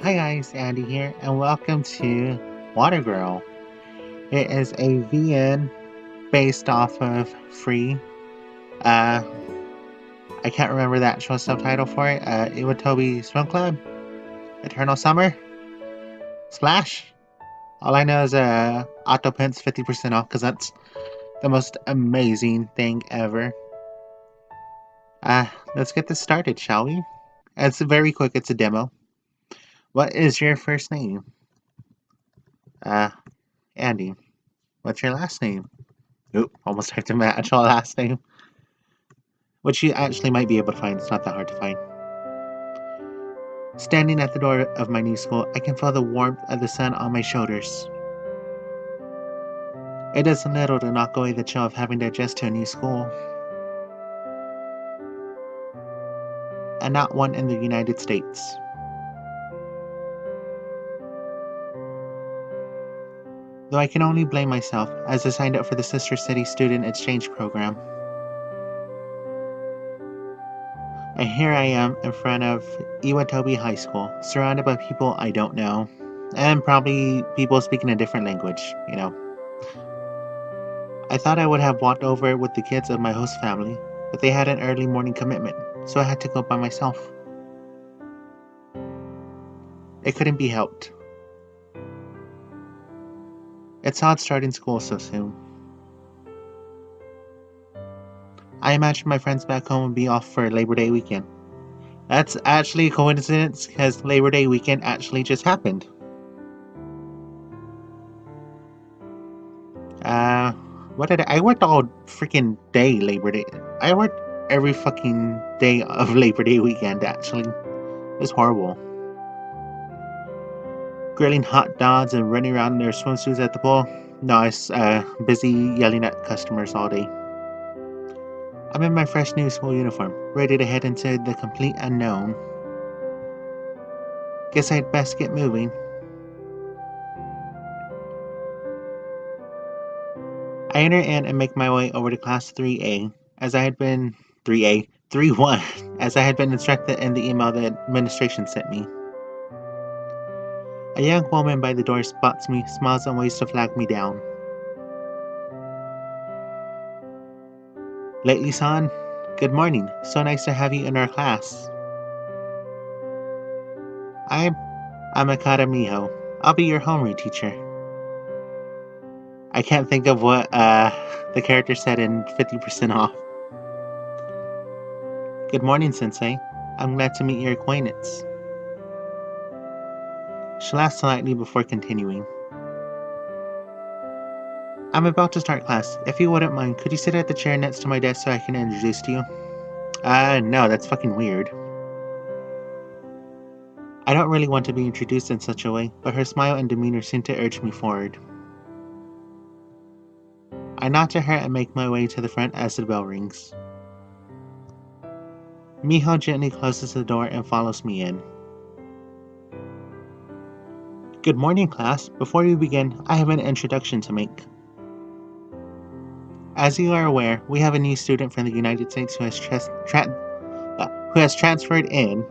Hi guys, Andy here, and welcome to Water Girl. It is a VN based off of Free. Uh, I can't remember the actual subtitle for it. Iwatobi Swim Club, Eternal Summer, Splash. All I know is Octopants 50% off because that's the most amazing thing ever. Let's get this started, shall we? It's very quick. It's a demo. What is your first name? Uh, Andy. What's your last name? Oop, almost typed in my actual last name. Which you actually might be able to find. It's not that hard to find. Standing at the door of my new school, I can feel the warmth of the sun on my shoulders. It does little to knock away the chill of having to adjust to a new school, and not one in the United States. Though I can only blame myself, as I signed up for the Sister City Student Exchange Program. And here I am in front of Iwatobi High School, surrounded by people I don't know, and probably people speaking a different language. I thought I would have walked over with the kids of my host family, but they had an early morning commitment, so I had to go by myself. It couldn't be helped. It's odd starting school so soon. I imagined my friends back home would be off for Labor Day weekend. That's actually a coincidence because Labor Day weekend actually just happened. Uh, what did I worked all freaking day Labor Day. I worked every fucking day of Labor Day weekend actually. It was horrible. Grilling hot dogs and running around in their swimsuits at the pool. No, I was busy yelling at customers all day. I'm in my fresh new school uniform, ready to head into the complete unknown. Guess I'd best get moving. I enter in and make my way over to class 3A, as I had been 3A, 3-1, as I had been instructed in the email the administration sent me. A young woman by the door spots me, smiles and ways to flag me down. Lately, son, good morning. So nice to have you in our class. I'm Amakata Miho. I'll be your homeroom teacher. I can't think of what the character said in 50% off. Good morning, Sensei. I'm glad to meet your acquaintance. She laughed slightly before continuing. I'm about to start class. If you wouldn't mind, could you sit at the chair next to my desk so I can introduce to you? No, that's fucking weird. I don't really want to be introduced in such a way, but her smile and demeanor seem to urge me forward. I nod to her and make my way to the front as the bell rings. Miho gently closes the door and follows me in. Good morning, class. Before we begin, I have an introduction to make. As you are aware, we have a new student from the United States who has transferred in.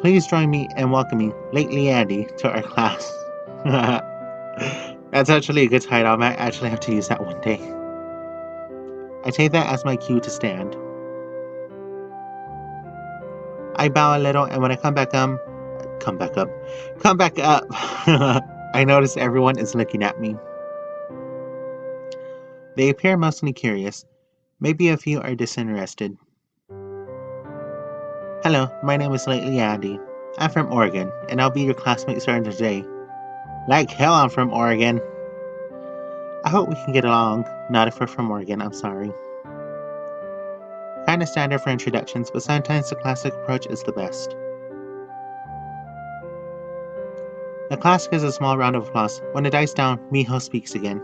Please join me in welcoming Lately Andy to our class. That's actually a good title. I might actually have to use that one day. I take that as my cue to stand. I bow a little, and when I come back up, I notice everyone is looking at me. They appear mostly curious. Maybe a few are disinterested. Hello, my name is Lately Andy. I'm from Oregon, and I'll be your classmate starting today. Like hell, I'm from Oregon. I hope we can get along. Not if we're from Oregon, I'm sorry. Kinda standard for introductions, but sometimes the classic approach is the best. The class gives a small round of applause. When it dies down, Miho speaks again.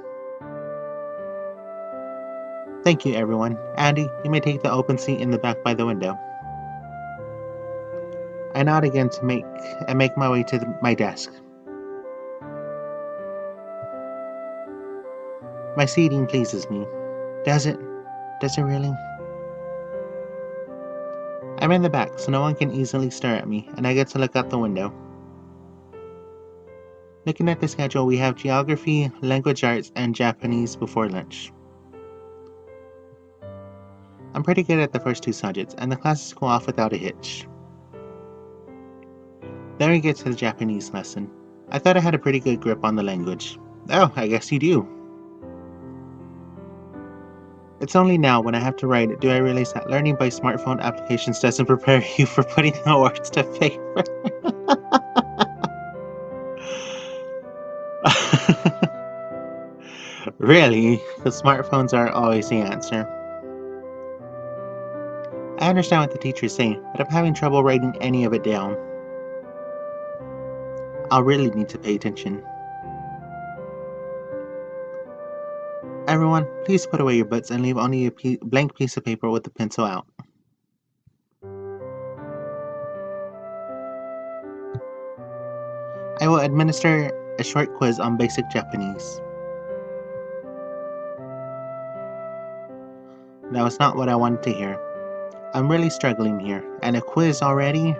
Thank you, everyone. Andy, you may take the open seat in the back by the window. I nod again to make my way to my desk. My seating pleases me. Does it? Does it really? I'm in the back, so no one can easily stare at me, and I get to look out the window. Looking at the schedule, we have geography, language arts, and Japanese before lunch. I'm pretty good at the first two subjects, and the classes go off without a hitch. Then we get to the Japanese lesson. I thought I had a pretty good grip on the language. Oh, I guess you do. It's only now, when I have to write it, do I realize that learning by smartphone applications doesn't prepare you for putting the words to paper. Really, the smartphones are always the answer. I understand what the teacher's saying, but I'm having trouble writing any of it down. I'll really need to pay attention. Everyone, please put away your books and leave only a blank piece of paper with the pencil out. I will administer a short quiz on basic Japanese. That was not what I wanted to hear. I'm really struggling here, and a quiz already?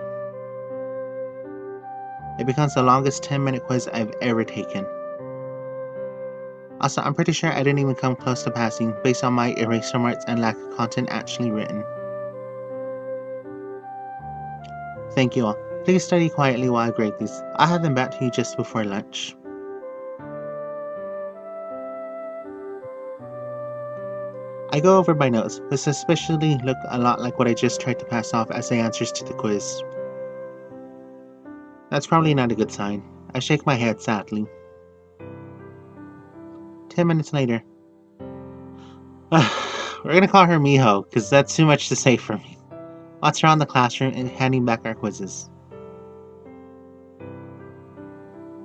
It becomes the longest 10-minute quiz I've ever taken. Also, I'm pretty sure I didn't even come close to passing based on my eraser marks and lack of content actually written. Thank you all. Please study quietly while I grade these. I'll have them back to you just before lunch. I go over my notes, which suspiciously look a lot like what I just tried to pass off as the answers to the quiz. That's probably not a good sign. I shake my head sadly. 10 minutes later. We're gonna call her Miho, because that's too much to say for me. Walks around the classroom and handing back our quizzes.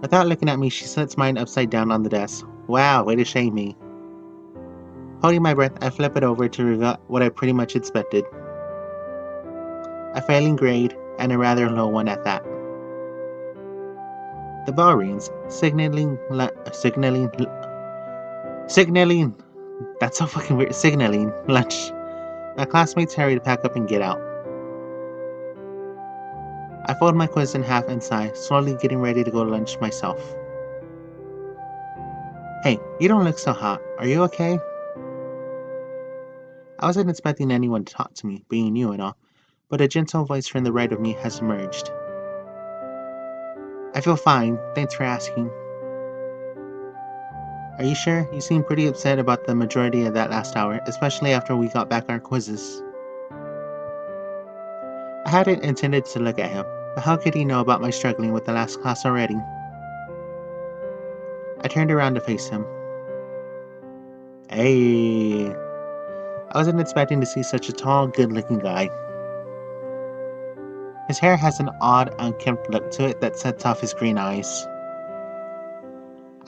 Without looking at me, she sets mine upside down on the desk. Wow, way to shame me. Holding my breath, I flip it over to reveal what I pretty much expected. A failing grade, and a rather low one at that. The bell rings, signaling, that's so fucking weird, signaling lunch. My classmates hurry to pack up and get out. I fold my quiz in half and sigh, slowly getting ready to go to lunch myself. Hey, you don't look so hot. Are you okay? I wasn't expecting anyone to talk to me, being new and all, but a gentle voice from the right of me has emerged. I feel fine, thanks for asking. Are you sure? You seem pretty upset about the majority of that last hour, especially after we got back our quizzes. I hadn't intended to look at him, but how could he know about my struggling with the last class already? I turned around to face him. Hey. I wasn't expecting to see such a tall, good-looking guy. His hair has an odd, unkempt look to it that sets off his green eyes.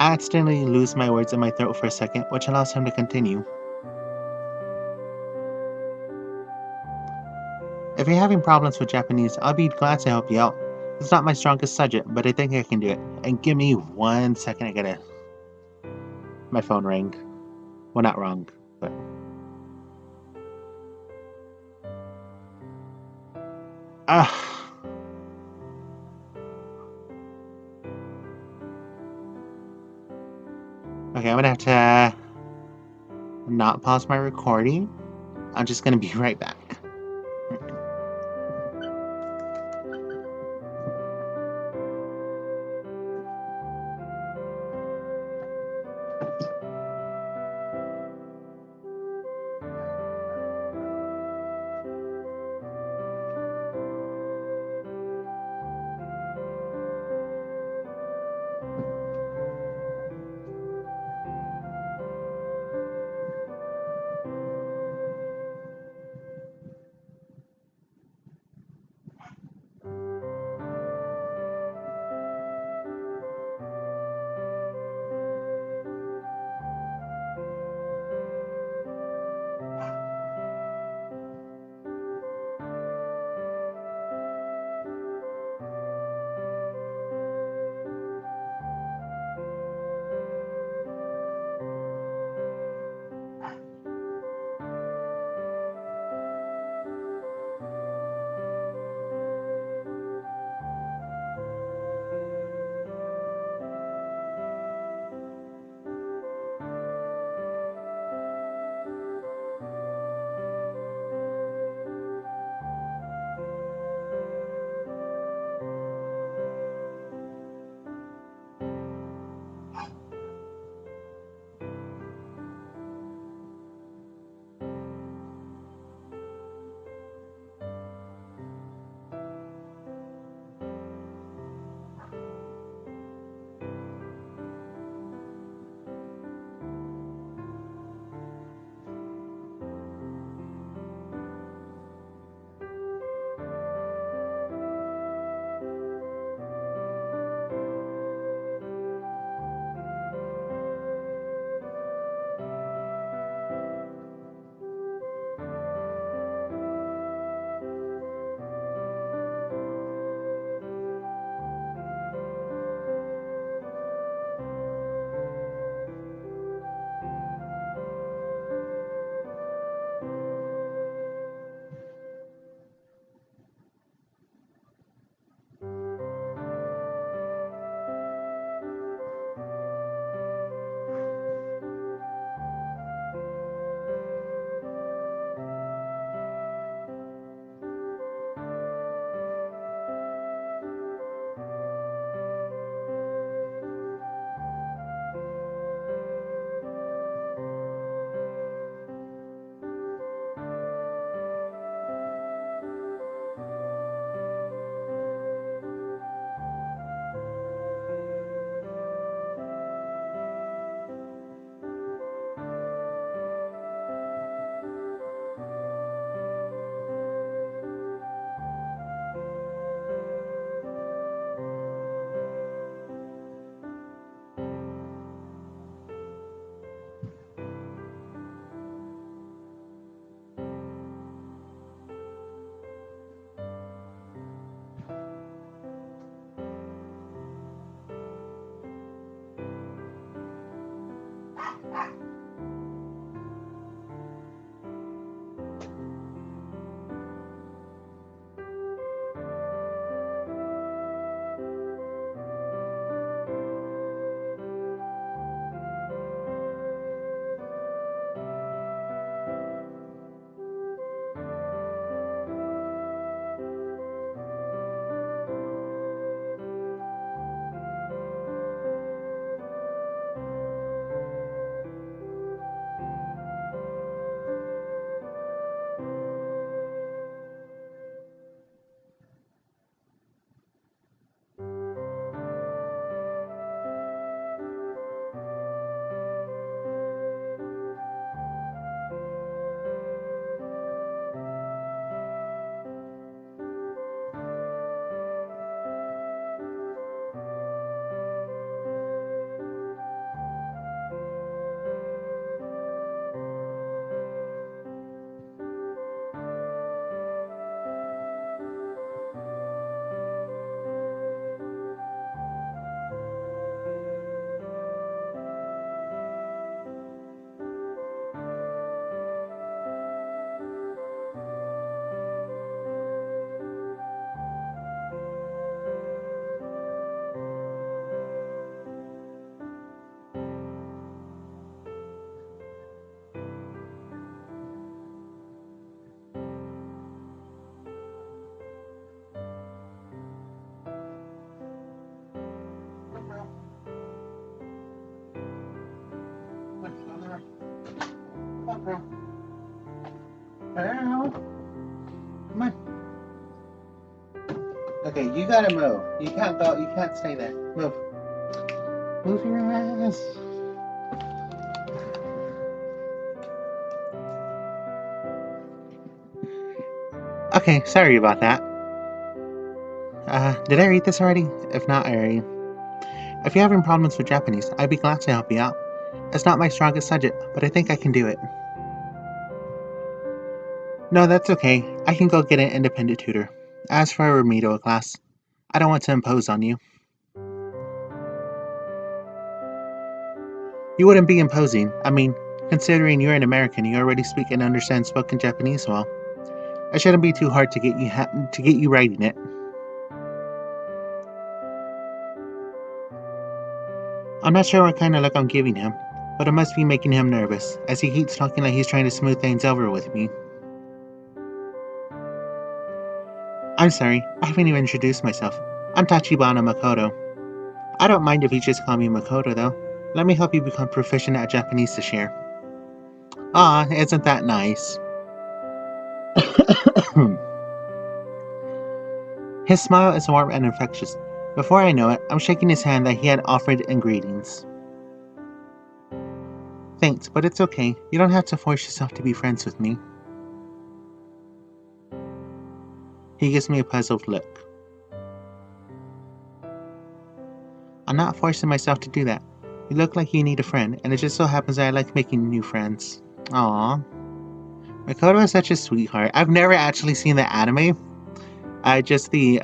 I accidentally lose my words in my throat for a second, which allows him to continue. If you're having problems with Japanese, I'll be glad to help you out. It's not my strongest subject, but I think I can do it. And give me 1 second, I gotta... My phone rang. Well, not wrong, but... Okay, I'm gonna have to not pause my recording. I'm just gonna be right back. Okay, you gotta move. You can't go. You can't stay there. Move. Move your ass. Okay, sorry about that. Did I read this already? If not, I already. If you're having problems with Japanese, I'd be glad to help you out. It's not my strongest subject, but I think I can do it. No, that's okay. I can go get an independent tutor. As for a remedial class, I don't want to impose on you. You wouldn't be imposing. I mean, considering you're an American, you already speak and understand spoken Japanese well. It shouldn't be too hard to get you writing it. I'm not sure what kind of look I'm giving him, but it must be making him nervous, as he keeps talking like he's trying to smooth things over with me. I'm sorry, I haven't even introduced myself. I'm Tachibana Makoto. I don't mind if you just call me Makoto, though. Let me help you become proficient at Japanese this year. Ah, isn't that nice? His smile is warm and infectious. Before I know it, I'm shaking his hand that he had offered in greetings. Thanks, but it's okay. You don't have to force yourself to be friends with me. He gives me a puzzled look. I'm not forcing myself to do that. You look like you need a friend, and it just so happens that I like making new friends. Aww. Makoto is such a sweetheart. I've never actually seen the anime. Just the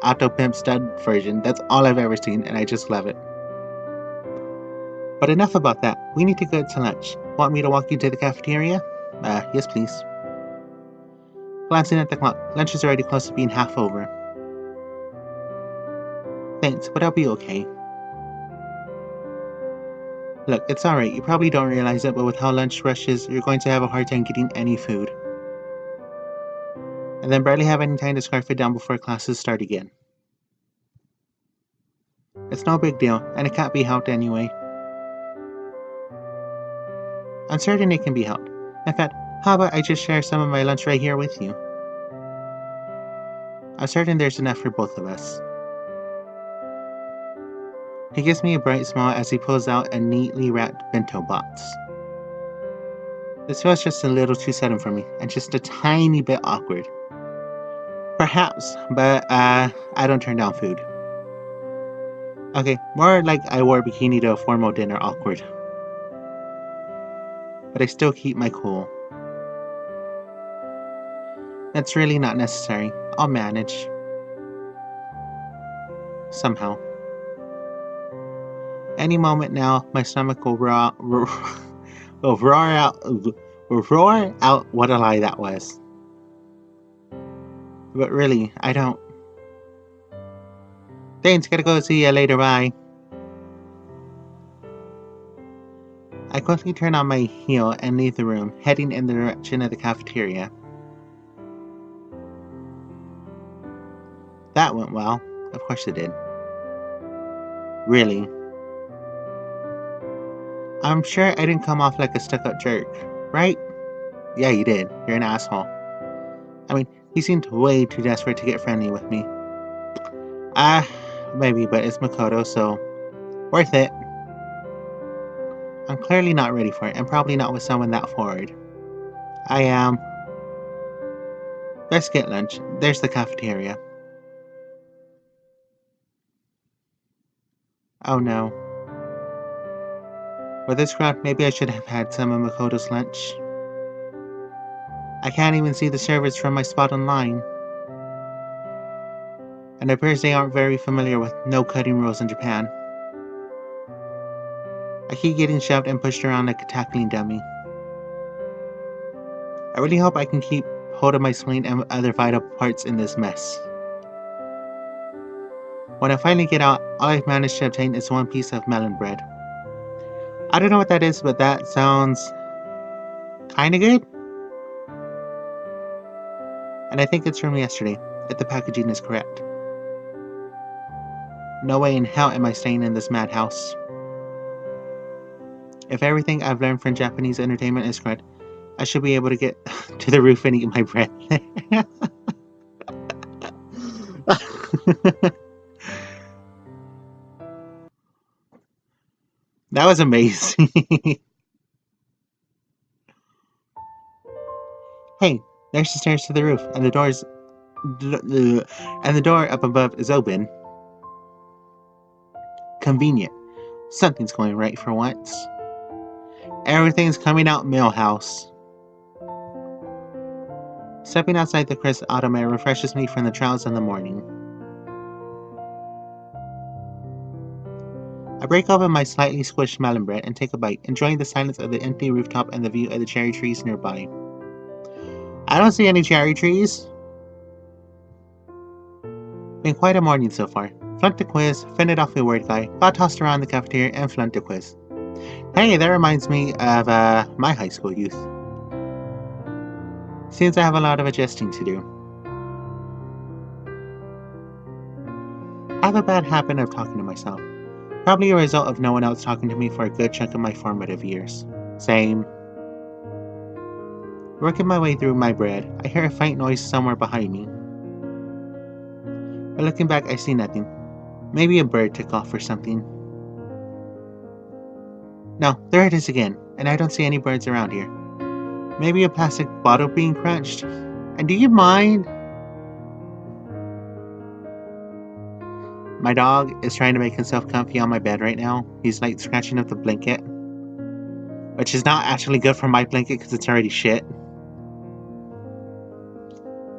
Auto Pimp Stud version. That's all I've ever seen, and I just love it. But enough about that. We need to go to lunch. Want me to walk you to the cafeteria? Yes please. Glancing at the clock, lunch is already close to being half over. Thanks, but I'll be okay. Look, it's alright, you probably don't realize it, but with how lunch rushes, you're going to have a hard time getting any food. And then barely have any time to scarf it down before classes start again. It's no big deal, and it can't be helped anyway. I'm certain it can be helped. In fact, how about I just share some of my lunch right here with you? I'm certain there's enough for both of us. He gives me a bright smile as he pulls out a neatly wrapped bento box. This feels just a little too sudden for me, and just a tiny bit awkward. Perhaps, but I don't turn down food. Okay, more like I wore a bikini to a formal dinner awkward. But I still keep my cool. That's really not necessary. I'll manage. Somehow. Any moment now, my stomach will roar out what a lie that was. But really, I don't. Thanks, gotta go, see ya later, bye. I quickly turn on my heel and leave the room, heading in the direction of the cafeteria. That went well. Of course it did. Really? I'm sure I didn't come off like a stuck-up jerk, right? Yeah, you did. You're an asshole. I mean, he seemed way too desperate to get friendly with me. Maybe, but it's Makoto, so worth it. I'm clearly not ready for it, and probably not with someone that forward. I am. Let's get lunch. There's the cafeteria. Oh no. With this crowd, maybe I should have had some of Makoto's lunch. I can't even see the servers from my spot online. And it appears they aren't very familiar with no cutting rules in Japan. I keep getting shoved and pushed around like a tackling dummy. I really hope I can keep hold of my spleen and other vital parts in this mess. When I finally get out, all I've managed to obtain is one piece of melon bread. I don't know what that is, but that sounds kinda good. And I think it's from yesterday, if the packaging is correct. No way in hell am I staying in this madhouse. If everything I've learned from Japanese entertainment is correct, I should be able to get to the roof and eat my bread. That was amazing. Hey, there's the stairs to the roof, and the door up above is open. Convenient. Something's going right for once. Everything's coming out Millhouse. Stepping outside the crisp autumn air refreshes me from the trials in the morning. I break open my slightly squished melon bread and take a bite, enjoying the silence of the empty rooftop and the view of the cherry trees nearby. I don't see any cherry trees. Been quite a morning so far. Flunked a quiz, fended off a word guy, got tossed around the cafeteria, and flunked a quiz. Hey, that reminds me of my high school youth. Seems I have a lot of adjusting to do. I have a bad habit of talking to myself. Probably a result of no one else talking to me for a good chunk of my formative years. Same. Working my way through my bread, I hear a faint noise somewhere behind me. But looking back, I see nothing. Maybe a bird took off or something. No, there it is again, and I don't see any birds around here. Maybe a plastic bottle being crunched. And do you mind? My dog is trying to make himself comfy on my bed right now. He's like scratching up the blanket. Which is not actually good for my blanket because it's already shit.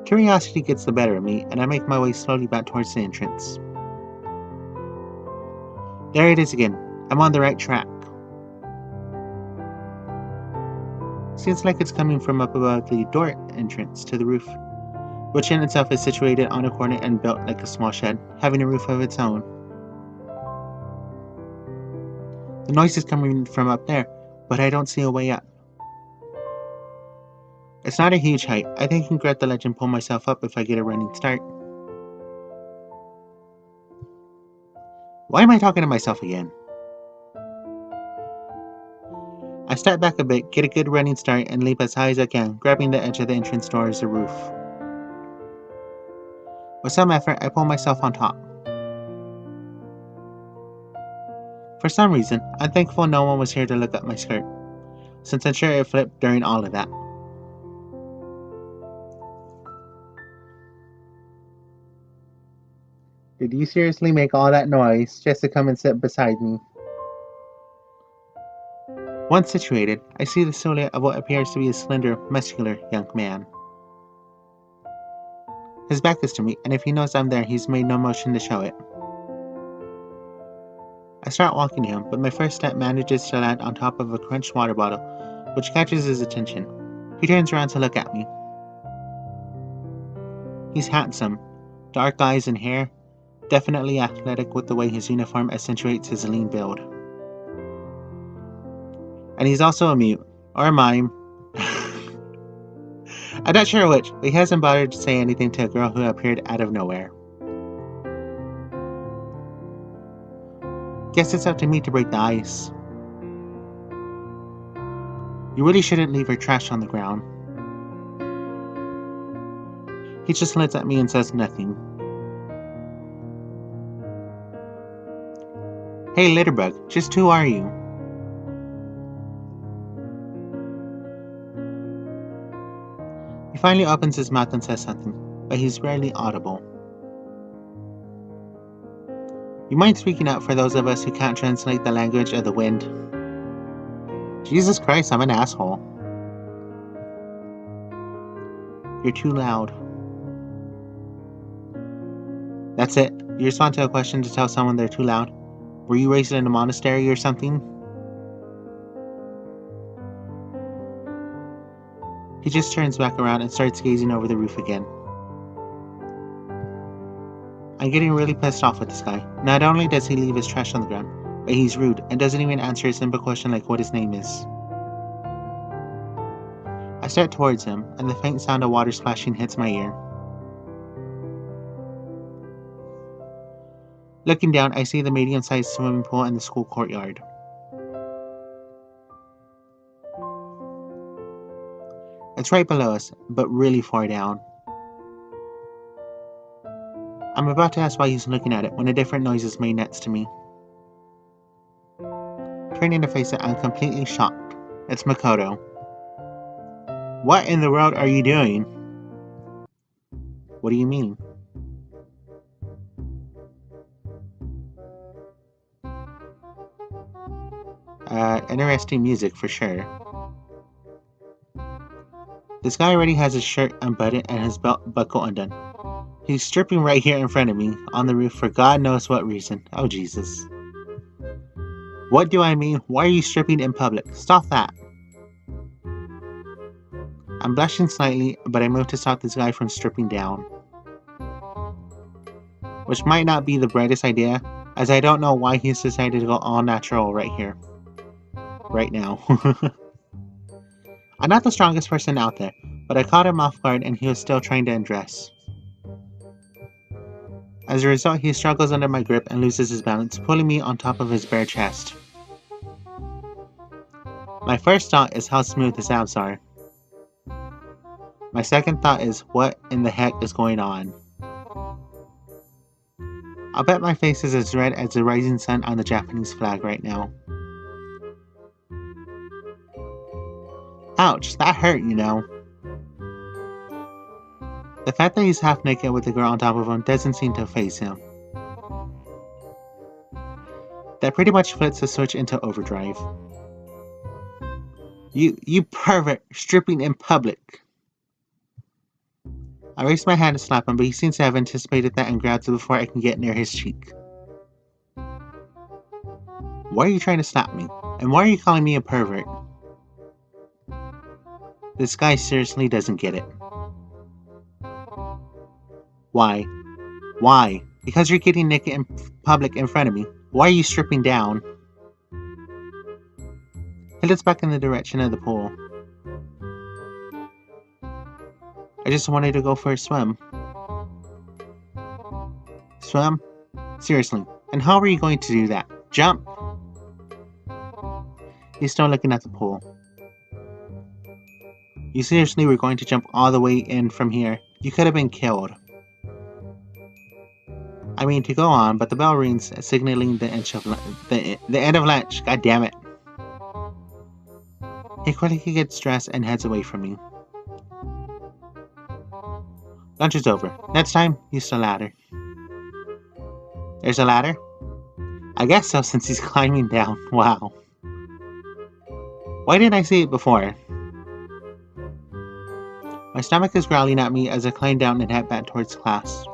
Curiosity gets the better of me, and I make my way slowly back towards the entrance. There it is again. I'm on the right track. Seems like it's coming from up above the door entrance to the roof, which in itself is situated on a corner and built like a small shed, having a roof of its own. The noise is coming from up there, but I don't see a way up. It's not a huge height. I think I can grab the ledge and pull myself up if I get a running start. Why am I talking to myself again? I step back a bit, get a good running start, and leap as high as I can, grabbing the edge of the entrance door as the roof. With some effort, I pull myself on top. For some reason, I'm thankful no one was here to look up my skirt, since I'm sure it flipped during all of that. Did you seriously make all that noise just to come and sit beside me? Once situated, I see the silhouette of what appears to be a slender, muscular young man. His back is to me, and if he knows I'm there, he's made no motion to show it. I start walking to him, but my first step manages to land on top of a crunched water bottle, which catches his attention. He turns around to look at me. He's handsome, dark eyes and hair, definitely athletic with the way his uniform accentuates his lean build. And he's also a mute, or a mime. I'm not sure which, but he hasn't bothered to say anything to a girl who appeared out of nowhere. Guess it's up to me to break the ice. You really shouldn't leave your trash on the ground. He just looks at me and says nothing. Hey, Litterbug, just who are you? He finally opens his mouth and says something, but he's rarely audible. You mind speaking up for those of us who can't translate the language of the wind? Jesus Christ, I'm an asshole. You're too loud. That's it. You respond to a question to tell someone they're too loud. Were you raised in a monastery or something? He just turns back around and starts gazing over the roof again. I'm getting really pissed off with this guy. Not only does he leave his trash on the ground, but he's rude and doesn't even answer a simple question like what his name is. I start towards him, and the faint sound of water splashing hits my ear. Looking down, I see the medium-sized swimming pool in the school courtyard. It's right below us, but really far down. I'm about to ask why he's looking at it when a different noise is made next to me. Turning to face it, I'm completely shocked. It's Makoto. What in the world are you doing? What do you mean? Interesting music for sure. This guy already has his shirt unbuttoned and his belt buckle undone. He's stripping right here in front of me, on the roof for God knows what reason. Oh, Jesus. What do I mean? Why are you stripping in public? Stop that. I'm blushing slightly, but I move to stop this guy from stripping down. Which might not be the brightest idea, as I don't know why he's decided to go all natural right here. Right now. I'm not the strongest person out there, but I caught him off guard and he was still trying to undress. As a result, he struggles under my grip and loses his balance, pulling me on top of his bare chest. My first thought is how smooth his abs are. My second thought is, what in the heck is going on? I'll bet my face is as red as the rising sun on the Japanese flag right now. Ouch, that hurt, you know. The fact that he's half naked with the girl on top of him doesn't seem to faze him. That pretty much flips the switch into overdrive. You pervert, stripping in public. I raise my hand to slap him, but he seems to have anticipated that and grabs it before I can get near his cheek. Why are you trying to slap me? And why are you calling me a pervert? This guy seriously doesn't get it. Why? Why? Because you're getting naked in public in front of me. Why are you stripping down? He looks back in the direction of the pool. I just wanted to go for a swim. Swim? Seriously. And how are you going to do that? Jump? He's still looking at the pool. You seriously were going to jump all the way in from here? You could have been killed. I mean, to go on, but the bell rings, signaling the end of lunch. God damn it. He quickly gets dressed and heads away from me. Lunch is over. Next time, use the ladder. There's a ladder? I guess so, since he's climbing down. Wow. Why didn't I see it before? My stomach is growling at me as I climb down and head back towards class.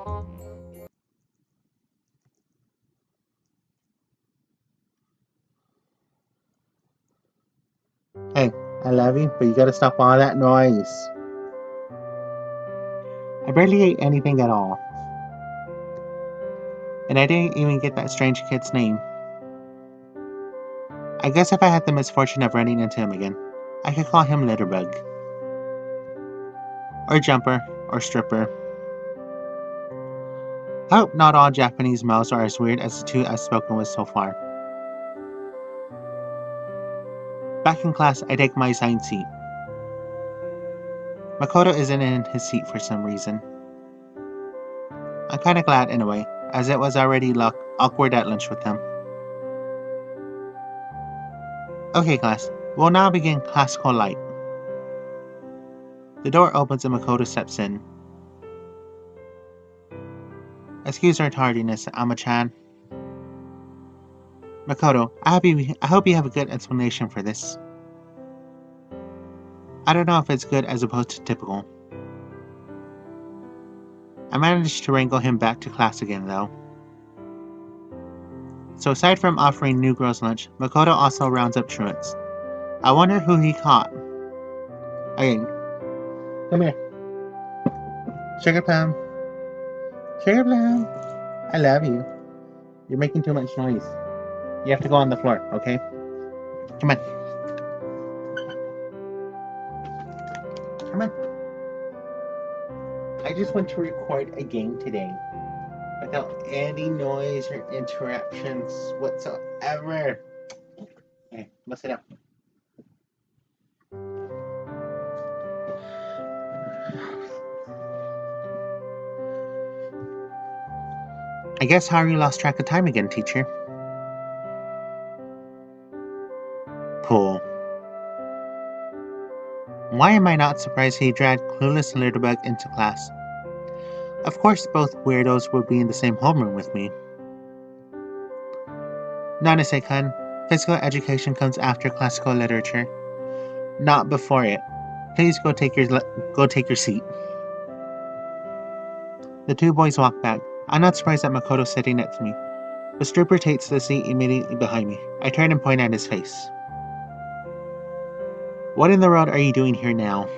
Hey, I love you, but you gotta stop all that noise. I barely ate anything at all. And I didn't even get that strange kid's name. I guess if I had the misfortune of running into him again, I could call him Litterbug. Or Jumper, or Stripper. I hope not all Japanese mouths are as weird as the two I've spoken with so far. Back in class, I take my assigned seat. Makoto isn't in his seat for some reason. I'm kinda glad in a way, as it was already awkward at lunch with him. Okay class, we'll now begin Classical Light. The door opens and Makoto steps in. Excuse our tardiness, Ama-chan. Makoto, I hope you have a good explanation for this. I don't know if it's good as opposed to typical. I managed to wrangle him back to class again, though. So aside from offering new girls lunch, Makoto also rounds up truants. I wonder who he caught. Okay, come here. Sugar Plum. Sugar Plum. I love you. You're making too much noise. You have to go on the floor, okay? Come on. Come on. I just want to record a game today. Without any noise or interruptions whatsoever. Okay, let's sit down. I guess Haru lost track of time again, teacher. Pool. Why am I not surprised he dragged clueless Littlebug into class? Of course both weirdos would be in the same homeroom with me. Nanase-kun, physical education comes after classical literature, not before it. Please go take your seat. The two boys walk back. I'm not surprised that Makoto's sitting next to me. The stripper takes the seat immediately behind me. I turn and point at his face. What in the world are you doing here now?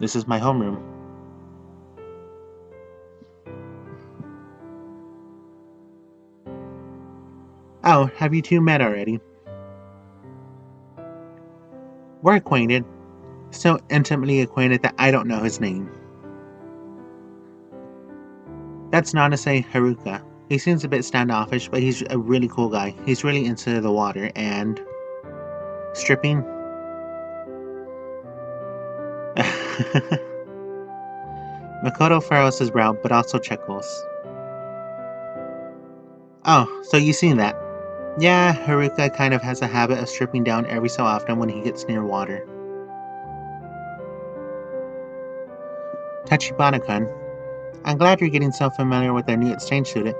This is my homeroom. Oh, have you two met already? We're acquainted. So intimately acquainted that I don't know his name. That's Nanase Haruka. He seems a bit standoffish, but he's a really cool guy. He's really into the water and... stripping? Makoto furrows his brow, but also chuckles. Oh, so you've seen that? Yeah, Haruka kind of has a habit of stripping down every so often when he gets near water. Tachibana-kun, I'm glad you're getting so familiar with our new exchange student,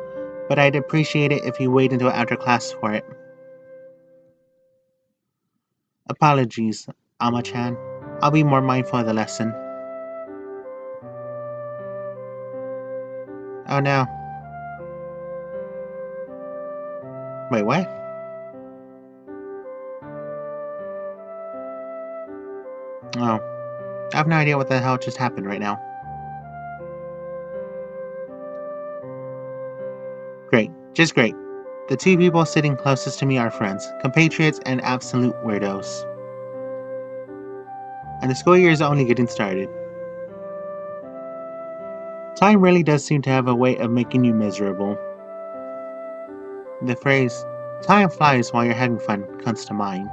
but I'd appreciate it if you wait until after class for it. Apologies, Ama-chan. I'll be more mindful of the lesson. Oh no. Wait, what? Oh. I have no idea what the hell just happened right now. Great. Just great. The two people sitting closest to me are friends, compatriots, and absolute weirdos. And the school year is only getting started. Time really does seem to have a way of making you miserable. The phrase, time flies while you're having fun, comes to mind.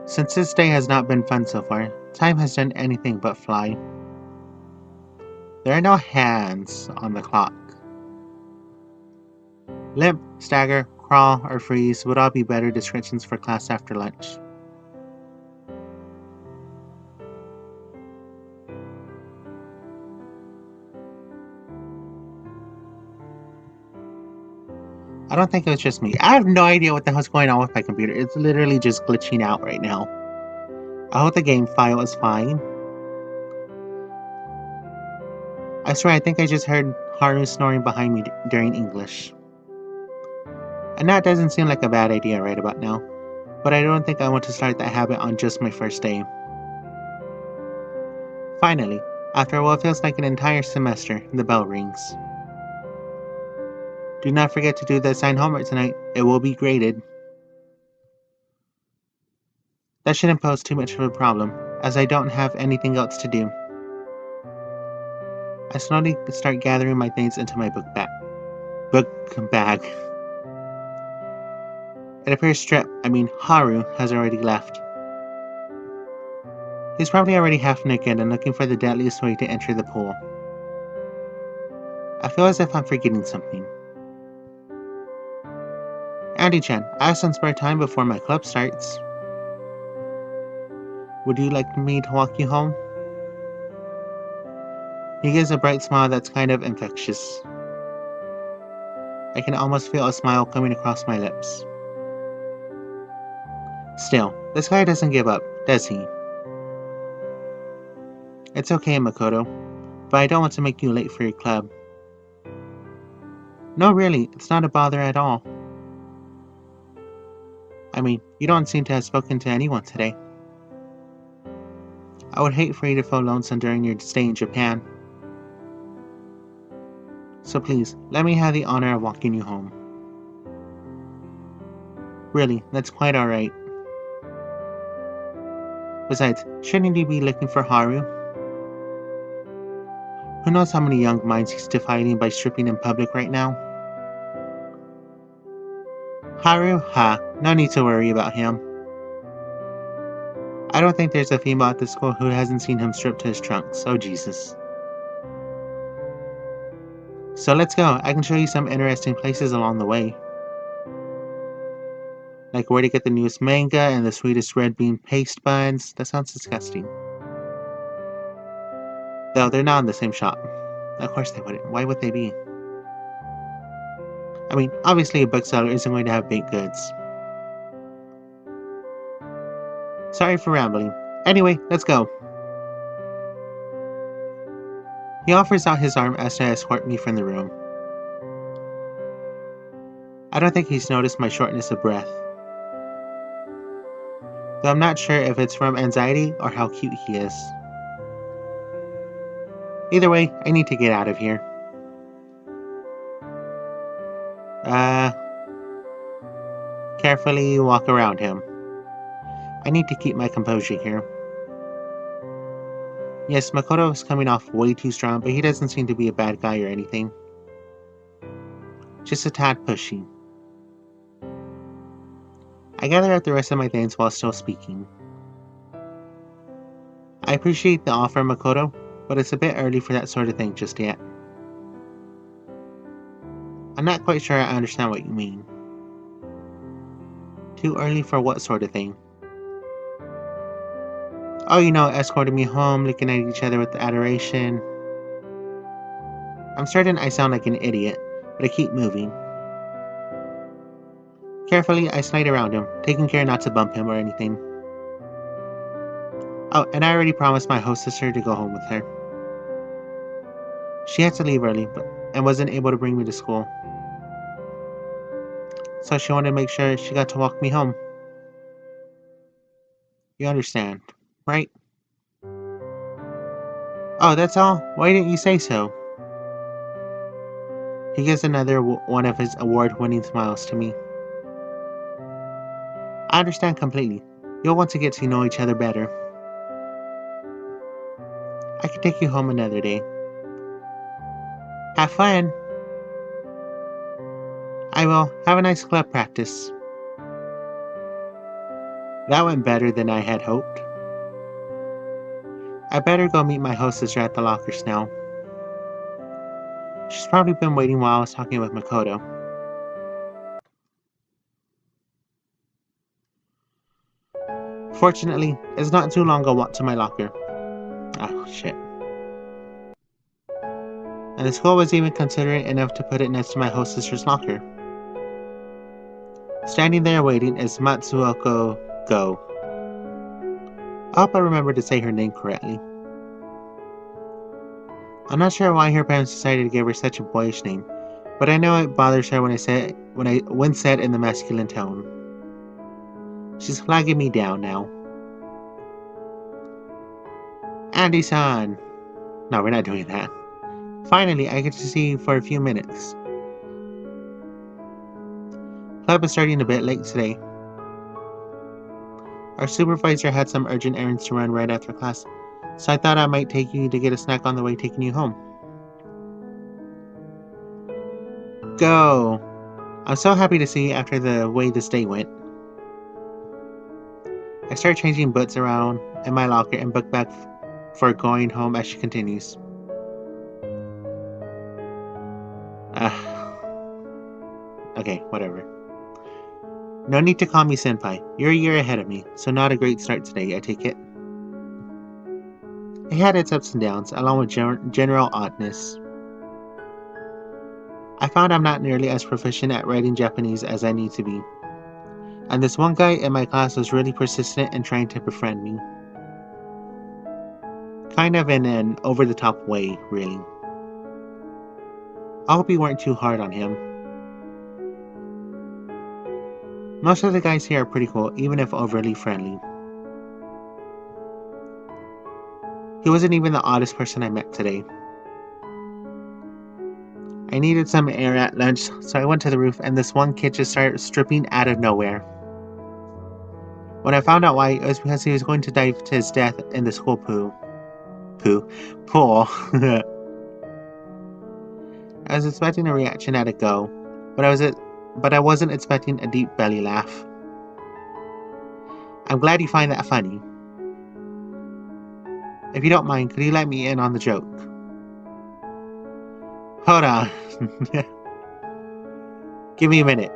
Since this day has not been fun so far, time has done anything but fly. There are no hands on the clock. Limp, stagger, crawl, or freeze would all be better descriptions for class after lunch. I don't think it was just me. I have no idea what the hell's going on with my computer. It's literally just glitching out right now. I hope the game file is fine. I swear, I think I just heard Haru snoring behind me during English. And that doesn't seem like a bad idea right about now, but I don't think I want to start that habit on just my first day. Finally, after what feels like an entire semester, the bell rings. Do not forget to do the assigned homework tonight. It will be graded. That shouldn't pose too much of a problem, as I don't have anything else to do. I slowly start gathering my things into my book bag. It appears Haru has already left. He's probably already half naked and looking for the deadliest way to enter the pool. I feel as if I'm forgetting something. Andy-chan, I have some spare time before my club starts. Would you like me to walk you home? He gives a bright smile that's kind of infectious. I can almost feel a smile coming across my lips. Still, this guy doesn't give up, does he? It's okay, Makoto, but I don't want to make you late for your club. No, really, it's not a bother at all. You don't seem to have spoken to anyone today. I would hate for you to feel lonesome during your stay in Japan. So please, let me have the honor of walking you home. Really, that's quite alright. Besides, shouldn't you be looking for Haru? Who knows how many young minds he's defying by stripping in public right now? Haru? No need to worry about him. I don't think there's a female at the school who hasn't seen him strip to his trunks. Oh Jesus. So let's go. I can show you some interesting places along the way. Like where to get the newest manga and the sweetest red bean paste buns. That sounds disgusting. Though they're not in the same shop. Of course they wouldn't. Why would they be? I mean, obviously a bookseller isn't going to have baked goods. Sorry for rambling. Anyway, let's go. He offers out his arm as to escort me from the room. I don't think he's noticed my shortness of breath. Though I'm not sure if it's from anxiety or how cute he is. Either way, I need to get out of here. Carefully walk around him. I need to keep my composure here. Yes, Makoto is coming off way too strong, but he doesn't seem to be a bad guy or anything. Just a tad pushy. I gather up the rest of my things while still speaking. I appreciate the offer, Makoto, but it's a bit early for that sort of thing just yet. I'm not quite sure I understand what you mean. Too early for what sort of thing? Oh, you know, escorting me home, looking at each other with adoration. I'm certain I sound like an idiot, but I keep moving. Carefully, I slide around him, taking care not to bump him or anything. Oh, and I already promised my host sister to go home with her. She had to leave early, and wasn't able to bring me to school. So she wanted to make sure she got to walk me home. You understand, right? Oh, that's all? Why didn't you say so? He gives another one of his award-winning smiles to me. I understand completely. You'll want to get to know each other better. I can take you home another day. Have fun! I will. Have a nice club practice. That went better than I had hoped. I better go meet my hostess at the lockers now. She's probably been waiting while I was talking with Makoto. Fortunately, it's not too long a walk to my locker. Oh, shit. And the school was even considerate enough to put it next to my hostess's locker. Standing there waiting is Matsuoko Go. I hope I remember to say her name correctly. I'm not sure why her parents decided to give her such a boyish name, but I know it bothers her when said in the masculine tone. She's flagging me down now. Andy-san! No, we're not doing that. Finally, I get to see you for a few minutes. Club is starting a bit late today. Our supervisor had some urgent errands to run right after class, so I thought I might take you to get a snack on the way taking you home. Go! I'm so happy to see you after the way this day went. I start changing books around in my locker and book back for going home as she continues. Okay, whatever. No need to call me senpai. You're a year ahead of me, so not a great start today, I take it. It had its ups and downs, along with general oddness. I found I'm not nearly as proficient at writing Japanese as I need to be. And this one guy in my class was really persistent in trying to befriend me. Kind of in an over-the-top way, really. I hope you weren't too hard on him. Most of the guys here are pretty cool, even if overly friendly. He wasn't even the oddest person I met today. I needed some air at lunch, so I went to the roof and this one kid just started stripping out of nowhere. When I found out why, it was because he was going to dive to his death in the school pool. I was expecting a reaction at a go, but I wasn't expecting a deep belly laugh. I'm glad you find that funny. If you don't mind, could you let me in on the joke? Hold on. Give me a minute.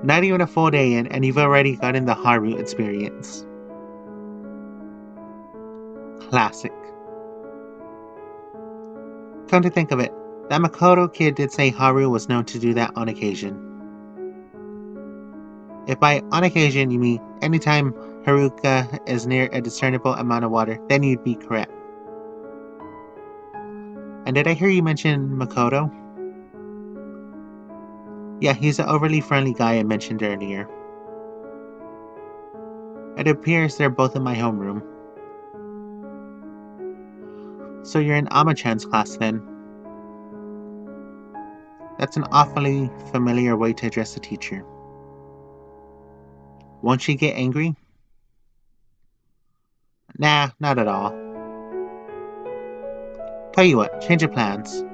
Not even a full day in, and you've already gotten the Haru experience. Classic. Come to think of it, that Makoto kid did say Haru was known to do that on occasion. If by on occasion you mean anytime Haruka is near a discernible amount of water, then you'd be correct. And did I hear you mention Makoto? Yeah, he's the overly friendly guy I mentioned earlier. It appears they're both in my homeroom. So you're in Ama-chan's class then? That's an awfully familiar way to address a teacher. Won't she get angry? Nah, not at all. Tell you what, change of plans.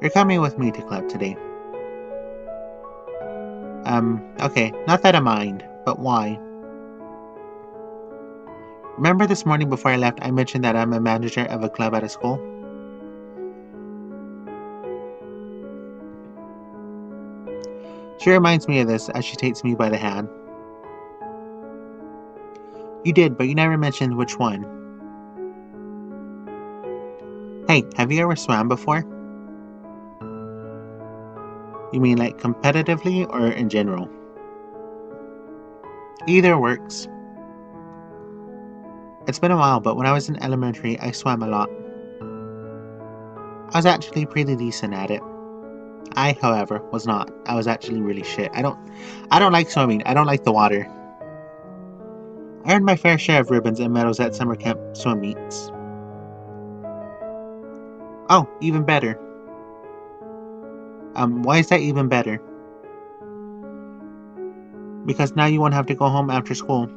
You're coming with me to club today. Okay, not that I mind, but why? Remember this morning before I left, I mentioned that I'm a manager of a club at a school? She reminds me of this as she takes me by the hand. You did, but you never mentioned which one. Hey, have you ever swam before? You mean like competitively or in general? Either works. It's been a while, but when I was in elementary, I swam a lot. I was actually pretty decent at it. I, however, was not. I was actually really shit. I don't like swimming. I don't like the water. I earned my fair share of ribbons and medals at summer camp swim meets. Oh, even better. Why is that even better? Because now you won't have to go home after school.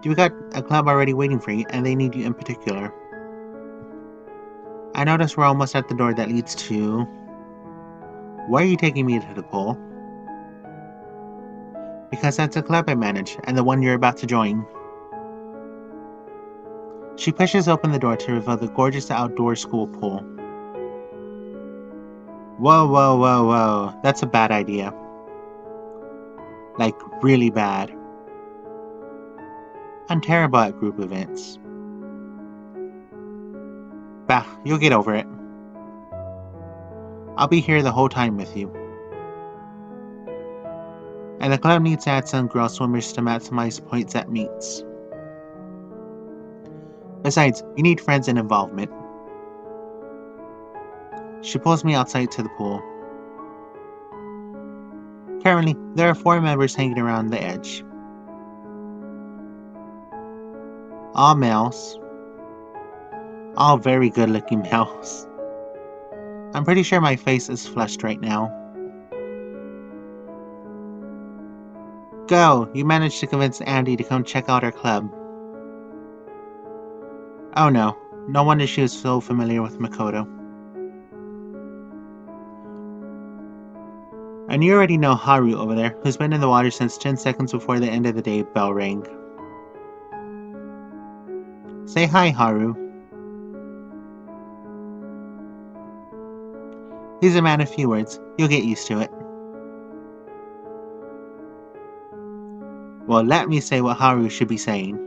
You've got a club already waiting for you, and they need you in particular. I notice we're almost at the door that leads to... Why are you taking me to the pool? Because that's a club I manage, and the one you're about to join. She pushes open the door to reveal the gorgeous outdoor school pool. Whoa, whoa, whoa, whoa. That's a bad idea. Like, really bad. I'm terrible at group events. Bah, you'll get over it. I'll be here the whole time with you. And the club needs to add some girl swimmers to maximize points at meets. Besides, you need friends and involvement. She pulls me outside to the pool. Currently, there are 4 members hanging around the edge. All males. All very good-looking males. I'm pretty sure my face is flushed right now. Go! You managed to convince Andy to come check out our club. Oh no. No wonder she was so familiar with Makoto. And you already know Haru over there, who's been in the water since 10 seconds before the end of the day bell rang. Say hi, Haru. He's a man of few words. You'll get used to it. Well, let me say what Haru should be saying.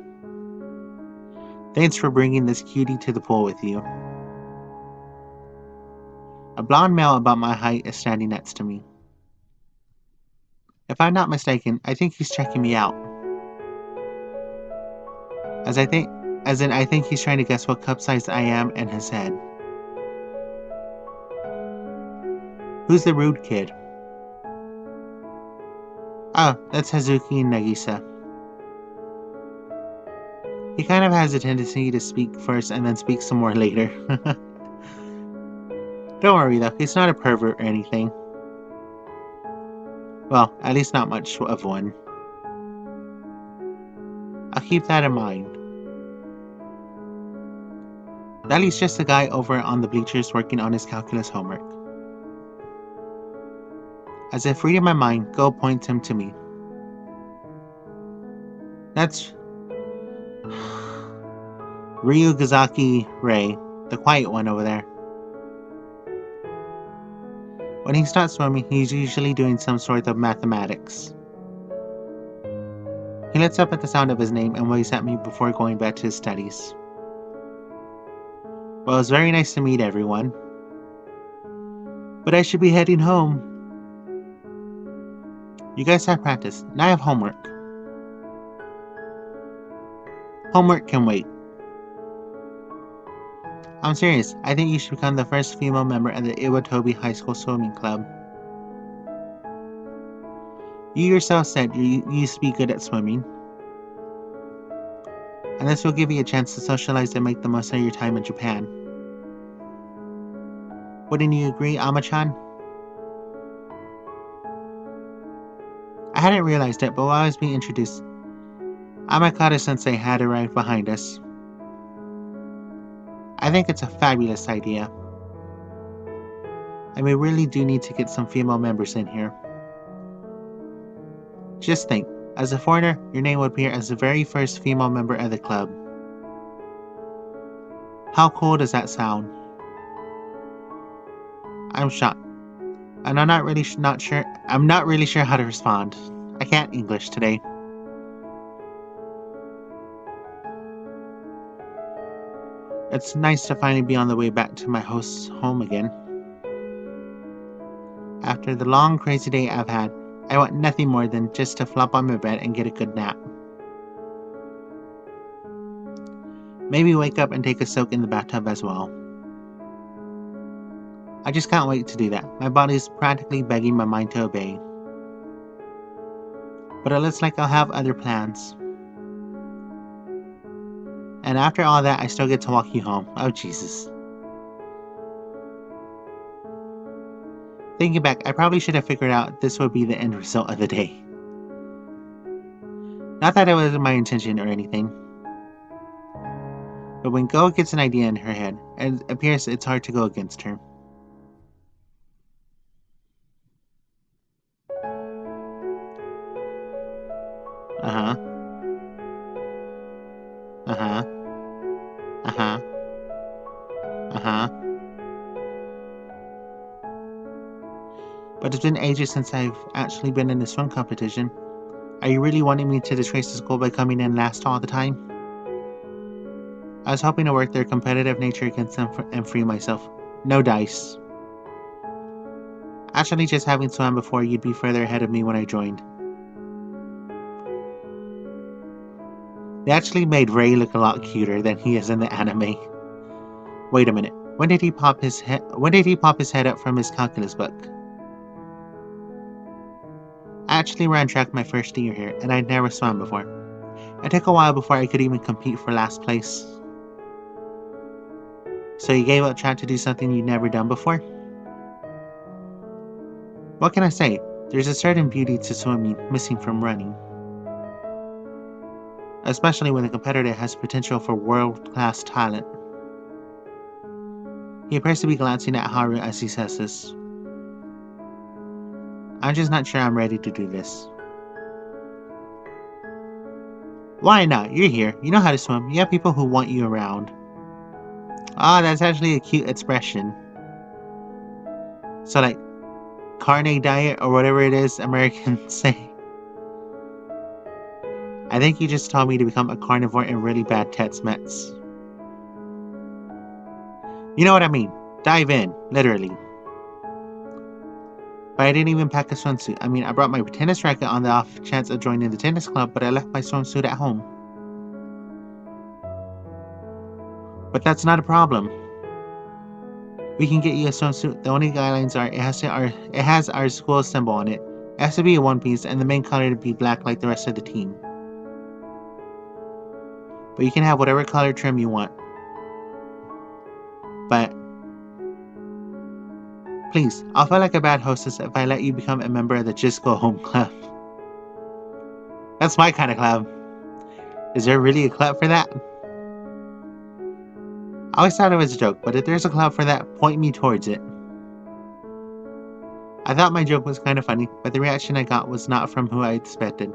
Thanks for bringing this cutie to the pool with you. A blonde male about my height is standing next to me. If I'm not mistaken, I think he's checking me out. I think he's trying to guess what cup size I am in his head. Who's the rude kid? Oh, that's Hazuki Nagisa. He kind of has a tendency to speak first and then speak some more later. Don't worry though, he's not a pervert or anything. Well, at least not much of one. I'll keep that in mind. Dali's just a guy over on the bleachers working on his calculus homework. As if reading my mind, Go points him to me. That's Ryugazaki Rei, the quiet one over there. When he's not swimming, he's usually doing some sort of mathematics. He looks up at the sound of his name and waves at me before going back to his studies. Well, it was very nice to meet everyone. But I should be heading home. You guys have practice, and I have homework. Homework can wait. I'm serious. I think you should become the first female member of the Iwatobi High School Swimming Club. You yourself said you used to be good at swimming. And this will give you a chance to socialize and make the most of your time in Japan. Wouldn't you agree, Ama-chan? I hadn't realized it, but while I was being introduced, Amakata-sensei had arrived behind us. I think it's a fabulous idea. And we really do need to get some female members in here. Just think, as a foreigner, your name would appear as the very first female member of the club. How cool does that sound? I'm shocked. And I'm not really sure how to respond. I can't English today. It's nice to finally be on the way back to my host's home again. After the long, crazy day I've had, I want nothing more than just to flop on my bed and get a good nap. Maybe wake up and take a soak in the bathtub as well. I just can't wait to do that. My body's practically begging my mind to obey. But it looks like I'll have other plans. And after all that, I still get to walk you home. Oh, Jesus. Thinking back, I probably should have figured out this would be the end result of the day. Not that it was my intention or anything. But when Go gets an idea in her head, it appears it's hard to go against her. Uh-huh. Uh-huh. Uh-huh. Uh-huh. But it's been ages since I've actually been in a swim competition. Are you really wanting me to disgrace the school by coming in last all the time? I was hoping to work their competitive nature against them and free myself. No dice. Actually, just having swam before, you'd be further ahead of me when I joined. They actually made Ray look a lot cuter than he is in the anime. Wait a minute. When did he pop his head up from his calculus book? I actually ran track my first year here, and I'd never swam before. It took a while before I could even compete for last place. So you gave up trying to do something you'd never done before? What can I say? There's a certain beauty to swimming missing from running. Especially when the competitor has potential for world-class talent. He appears to be glancing at Haru as he says this. I'm just not sure I'm ready to do this. Why not? You're here. You know how to swim. You have people who want you around. Ah, that's actually a cute expression. So like, carne diet or whatever it is Americans say. I think you just told me to become a carnivore in really bad Tex-Mex. You know what I mean. Dive in, literally. But I didn't even pack a swimsuit. I mean, I brought my tennis racket on the off chance of joining the tennis club, but I left my swimsuit at home. But that's not a problem. We can get you a swimsuit. The only guidelines are it has our school symbol on it. It has to be a one piece, and the main color to be black like the rest of the team. But you can have whatever color trim you want. But please, I'll feel like a bad hostess if I let you become a member of the Just Go Home Club. That's my kind of club. Is there really a club for that? I always thought it was a joke, but if there's a club for that, point me towards it. I thought my joke was kind of funny, but the reaction I got was not from who I expected.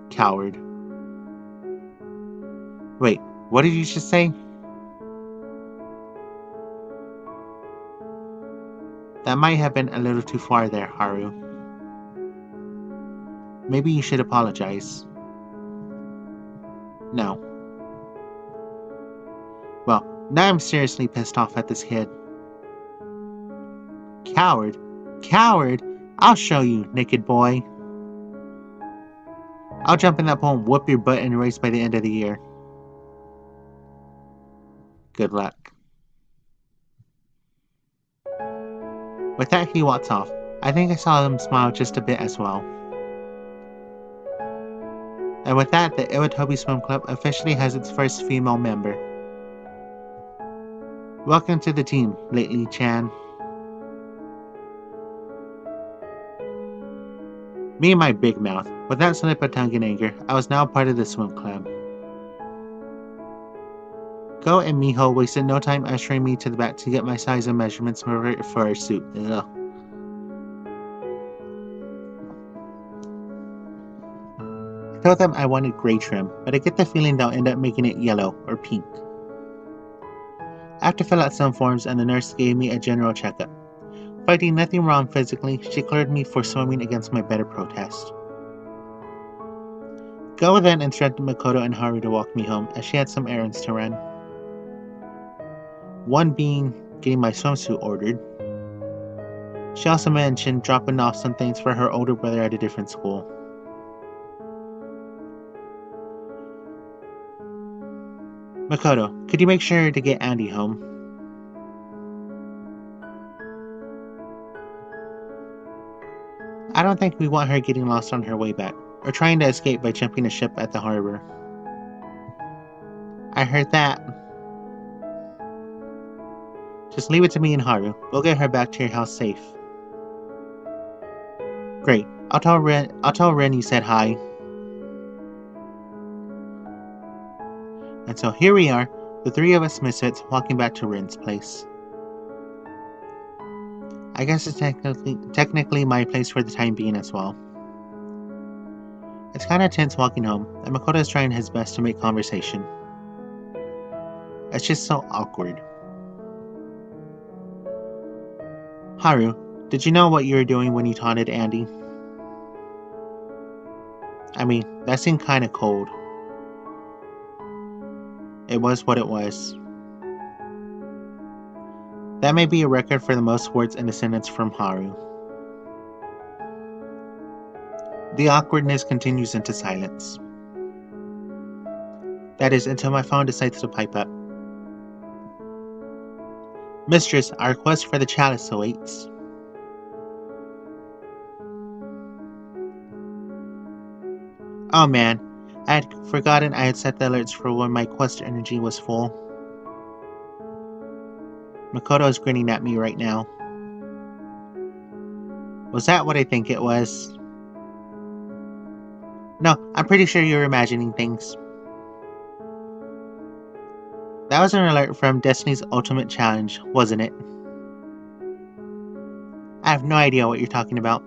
Coward. Wait, what did you just say? That might have been a little too far there, Haru. Maybe you should apologize. No. Well, now I'm seriously pissed off at this kid. Coward? Coward? I'll show you, naked boy. I'll jump in that pool and whoop your butt in a race by the end of the year. Good luck. With that, he walks off. I think I saw him smile just a bit as well. And with that, the Iwatobi Swim Club officially has its first female member. Welcome to the team, Lately-chan. Me and my big mouth. With that slip of tongue in anger, I was now part of the swim club. Go and Miho wasted no time ushering me to the back to get my size and measurements for our suit. Ugh. I told them I wanted gray trim, but I get the feeling they'll end up making it yellow or pink. I have to fill out some forms and the nurse gave me a general checkup. Finding nothing wrong physically, she cleared me for swimming against my better protest. Go then instructed Makoto and Haru to walk me home as she had some errands to run. One being getting my swimsuit ordered. She also mentioned dropping off some things for her older brother at a different school. Makoto, could you make sure to get Andy home? I don't think we want her getting lost on her way back, or trying to escape by jumping a ship at the harbor. I heard that. Just leave it to me and Haru. We'll get her back to your house safe. Great. I'll tell Ren you said hi. And so here we are, the three of us misfits walking back to Ren's place. I guess it's technically my place for the time being as well. It's kinda tense walking home, and Makoto is trying his best to make conversation. It's just so awkward. Haru, did you know what you were doing when you taunted Andy? I mean, that seemed kinda cold. It was what it was. That may be a record for the most words in a sentence from Haru. The awkwardness continues into silence. That is, until my phone decides to pipe up. Mistress, our request for the chalice awaits. Oh man, I had forgotten I had set the alerts for when my quest energy was full. Makoto is grinning at me right now. Was that what I think it was? No, I'm pretty sure you're imagining things. That was an alert from Destiny's Ultimate Challenge, wasn't it? I have no idea what you're talking about.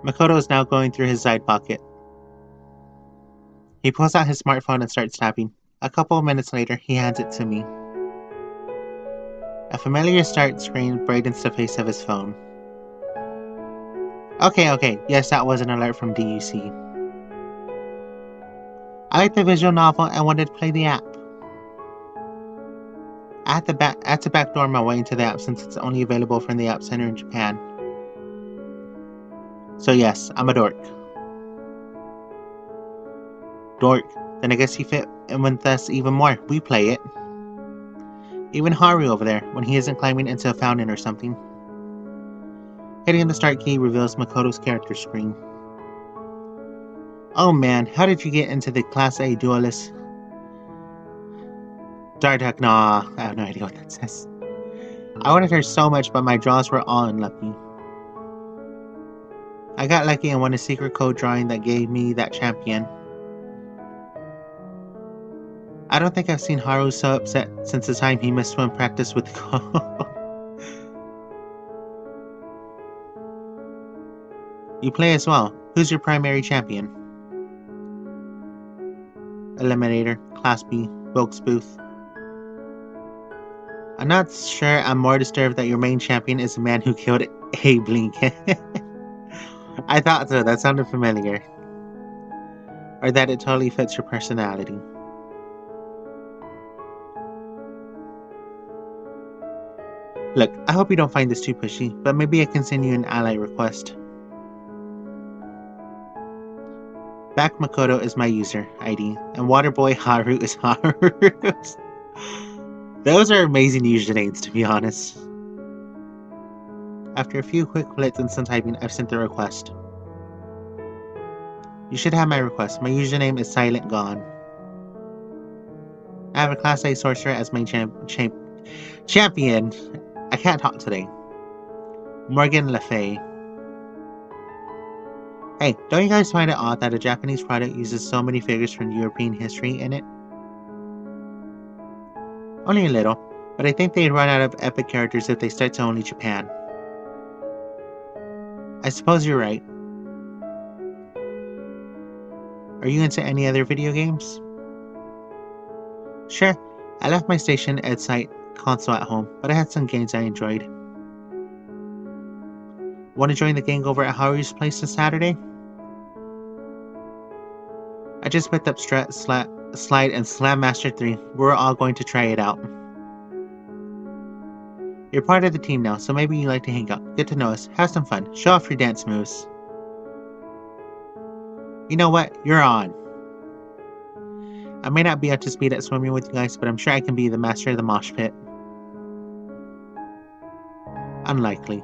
Makoto is now going through his side pocket. He pulls out his smartphone and starts tapping. A couple of minutes later, he hands it to me. A familiar start screen brightens the face of his phone. Okay, yes, that was an alert from DUC. I like the visual novel and wanted to play the app. I had to backdoor my way into the app since it's only available from the App Center in Japan. So yes, I'm a dork. Dork, then I guess you fit in with us even more. We play it. Even Haru over there, when he isn't climbing into a fountain or something. Hitting the start key reveals Makoto's character screen. Oh man, how did you get into the Class A Duelist? Dardak, nah, I have no idea what that says. I wanted her so much, but my draws were all unlucky. I got lucky and won a secret code drawing that gave me that champion. I don't think I've seen Haru so upset since the time he missed swim practice with Ko. You play as well. Who's your primary champion? Eliminator, Class B, Wilkes Booth. I'm not sure I'm more disturbed that your main champion is the man who killed Abe Lincoln. I thought so, that sounded familiar. Or that it totally fits your personality. Look, I hope you don't find this too pushy, but maybe I can send you an ally request. Back Makoto is my user ID, and Waterboy Haru is Haru's. Those are amazing usernames, to be honest. After a few quick clicks and some typing, I've sent the request. You should have my request. My username is Silent Gone. I have a Class A Sorcerer as my champion. I can't talk today. Morgan Le Fay. Hey, don't you guys find it odd that a Japanese product uses so many figures from European history in it? Only a little, but I think they'd run out of epic characters if they start to only Japan. I suppose you're right. Are you into any other video games? Sure, I left my station at site console at home, but I had some games I enjoyed. Want to join the gang over at Haru's place this Saturday? I just picked up Slide and Slam Master 3. We're all going to try it out. You're part of the team now, so maybe you like to hang out, get to know us, have some fun, show off your dance moves. You know what? You're on. I may not be up to speed at swimming with you guys, but I'm sure I can be the master of the mosh pit. Unlikely.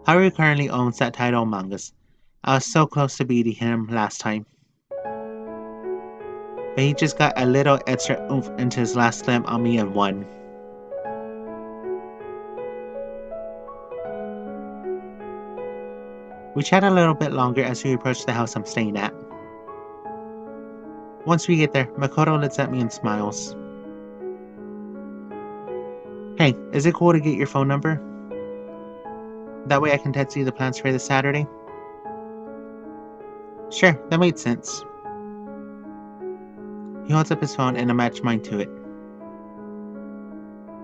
Haru currently owns that title in mangas. I was so close to beating him last time. But he just got a little extra oomph into his last slam on me and won. We chat a little bit longer as we approach the house I'm staying at. Once we get there, Makoto looks at me and smiles. Hey, is it cool to get your phone number? That way I can text you the plans for this Saturday? Sure, that made sense. He holds up his phone and I match mine to it.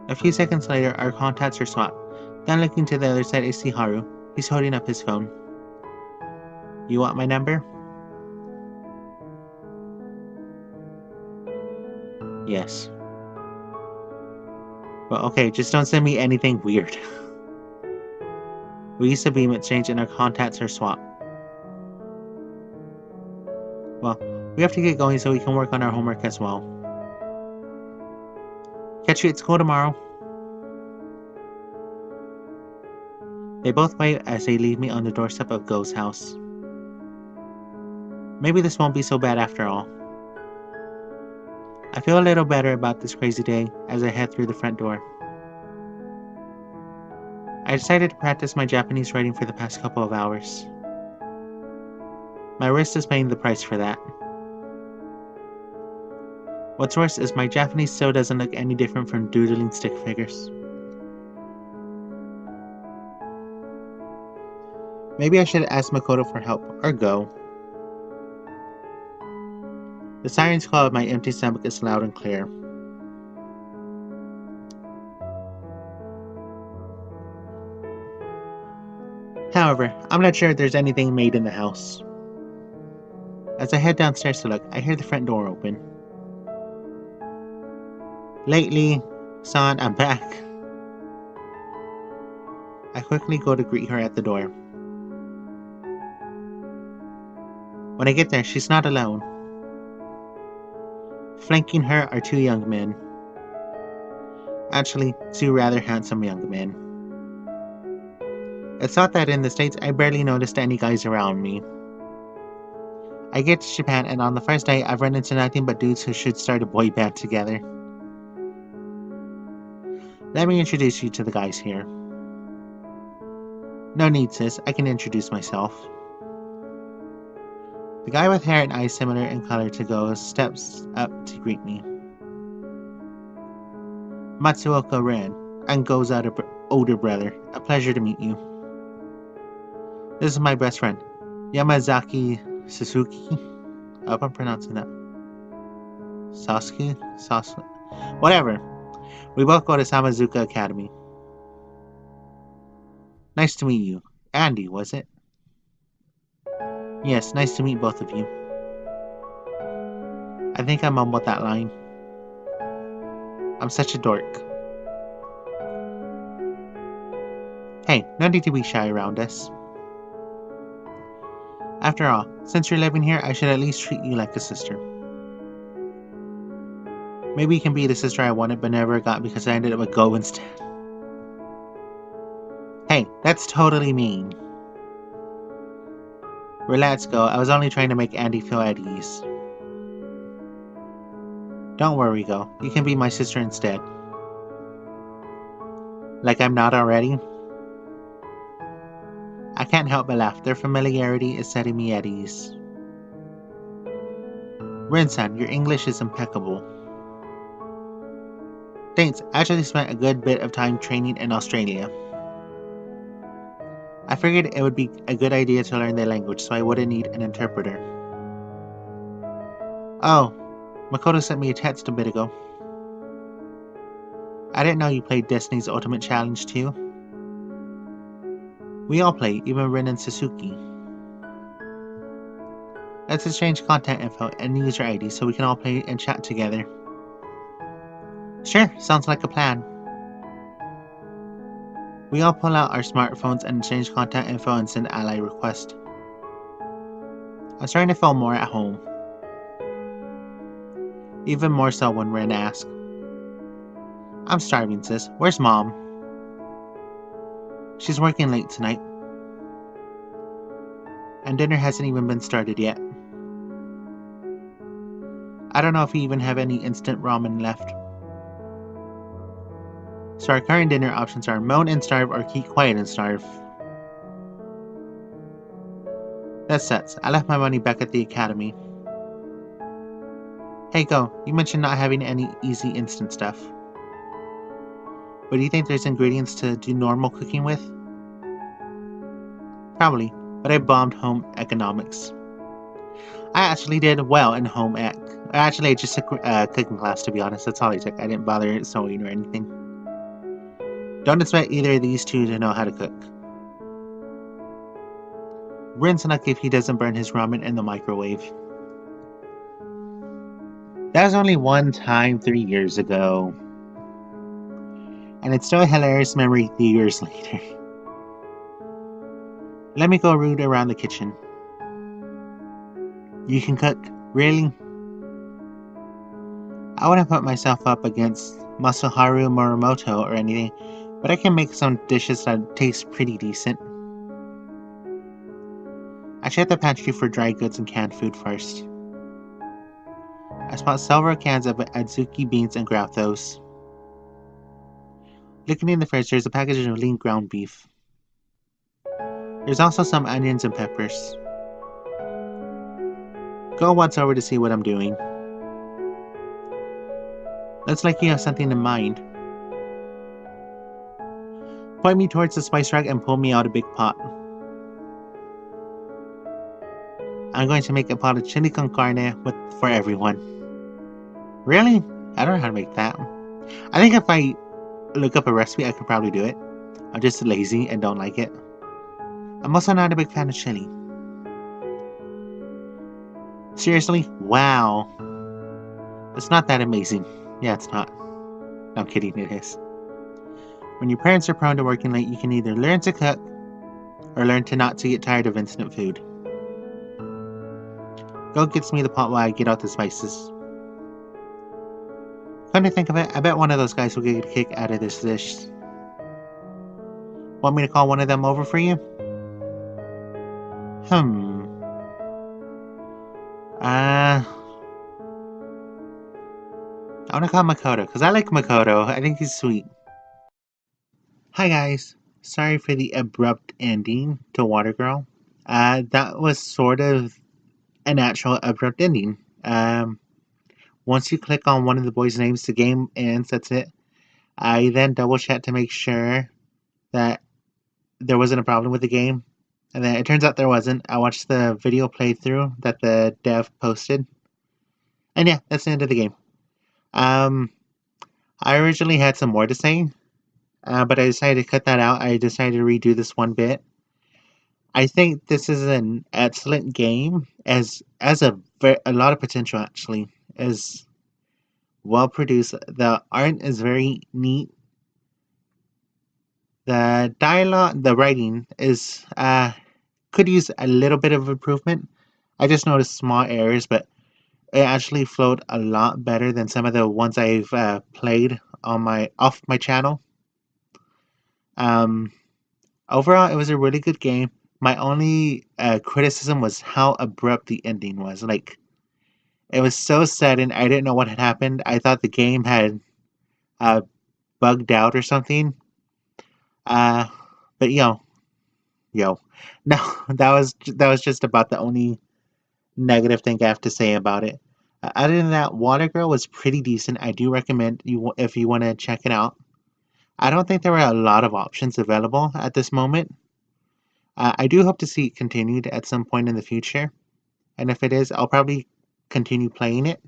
A few seconds later, our contacts are swapped. Then looking to the other side, I see Haru. He's holding up his phone. You want my number? Yes. Well, okay, just don't send me anything weird. We used to beam exchange and our contacts are swapped. Well, we have to get going so we can work on our homework as well. Catch you at school tomorrow. They both wave as they leave me on the doorstep of Go's house. Maybe this won't be so bad after all. I feel a little better about this crazy day as I head through the front door. I decided to practice my Japanese writing for the past couple of hours. My wrist is paying the price for that. What's worse is my Japanese still doesn't look any different from doodling stick figures. Maybe I should ask Makoto for help, or go. The siren's call of my empty stomach is loud and clear. However, I'm not sure if there's anything made in the house. As I head downstairs to look, I hear the front door open. Lately, son, I'm back. I quickly go to greet her at the door. When I get there, she's not alone. Flanking her are two young men. Actually, two rather handsome young men. It's thought that in the States, I barely noticed any guys around me. I get to Japan, and on the first day, I've run into nothing but dudes who should start a boy band together. Let me introduce you to the guys here. No need, sis. I can introduce myself. The guy with hair and eyes similar in color to Go's steps up to greet me. Matsuoka Ren, I'm Go's older brother. A pleasure to meet you. This is my best friend, Yamazaki Sasuke. I hope I'm pronouncing that. Sasuke? Whatever. We both go to Samazuka Academy. Nice to meet you. Andy, was it? Yes, nice to meet both of you. I think I mumbled that line. I'm such a dork. Hey, no need to be shy around us. After all, since you're living here, I should at least treat you like a sister. Maybe you can be the sister I wanted but never got because I ended up with Go instead. Hey, that's totally mean. Relax, Go. I was only trying to make Andy feel at ease. Don't worry, Go. You can be my sister instead. Like I'm not already? I can't help but laugh. Their familiarity is setting me at ease. Rin-san, your English is impeccable. Thanks. I actually spent a good bit of time training in Australia. I figured it would be a good idea to learn their language so I wouldn't need an interpreter. Oh, Makoto sent me a text a bit ago. I didn't know you played Destiny's Ultimate Challenge too. We all play, even Rin and Suzuki. Let's exchange contact info and user ID so we can all play and chat together. Sure, sounds like a plan. We all pull out our smartphones and exchange contact info and send ally request. I'm starting to feel more at home. Even more so when Rin asks. I'm starving, sis. Where's Mom? She's working late tonight. And dinner hasn't even been started yet. I don't know if we even have any instant ramen left. So our current dinner options are moan and starve or keep quiet and starve. That sucks. I left my money back at the academy. Hey Go, you mentioned not having any easy instant stuff. But do you think there's ingredients to do normal cooking with? Probably, but I bombed home economics. I actually did well in home ec. Actually, I just took cooking class, to be honest. That's all I took. I didn't bother sewing or anything. Don't expect either of these two to know how to cook. Rin's lucky if he doesn't burn his ramen in the microwave. That was only one time 3 years ago. And it's still a hilarious memory 3 years later. Let me go root around the kitchen. You can cook? Really? I wouldn't put myself up against Masaharu Morimoto or anything, but I can make some dishes that taste pretty decent. I check the pantry for dry goods and canned food first. I spot several cans of Adzuki beans and grab those. Looking in the fridge, there's a package of lean ground beef. There's also some onions and peppers. Go once over to see what I'm doing. Looks like you have something in mind. Point me towards the spice rack and pull me out a big pot. I'm going to make a pot of chili con carne for everyone. Really? I don't know how to make that. I think if I look up a recipe, I could probably do it. I'm just lazy and don't like it. I'm also not a big fan of chili. Seriously? Wow. It's not that amazing. Yeah, it's not. No, I'm kidding, it is. When your parents are prone to working late, you can either learn to cook or learn to not to get tired of instant food. Go gets me the pot while I get out the spices. Come to think of it, I bet one of those guys will get a kick out of this dish. Want me to call one of them over for you? I want to call Makoto, because I like Makoto. I think he's sweet. Hi guys. Sorry for the abrupt ending to Water Girl. That was sort of a natural abrupt ending. Once you click on one of the boys' names, the game ends, that's it. I then double checked to make sure that there wasn't a problem with the game. And then it turns out there wasn't. I watched the video playthrough that the dev posted. And yeah, that's the end of the game. I originally had some more to say, but I decided to cut that out. I decided to redo this one bit. I think this is an excellent game, as a lot of potential actually. Is well produced. The art is very neat. The dialogue, the writing is could use a little bit of improvement. I just noticed small errors, but it actually flowed a lot better than some of the ones I've played on my off my channel. Um, Overall, it was a really good game. My only criticism was how abrupt the ending was. Like, it was so sudden. I didn't know what had happened. I thought the game had uh, bugged out or something. Uh, but yo, no, that was just about the only negative thing I have to say about it. Other than that, Water Girl was pretty decent. I do recommend you if you want to check it out. I don't think there were a lot of options available at this moment. I do hope to see it continued at some point in the future, and if it is, I'll probably continue playing it.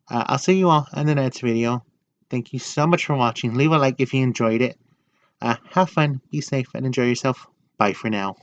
I'll see you all in the next video. Thank you so much for watching. Leave a like if you enjoyed it. Have fun, be safe, and enjoy yourself. Bye for now.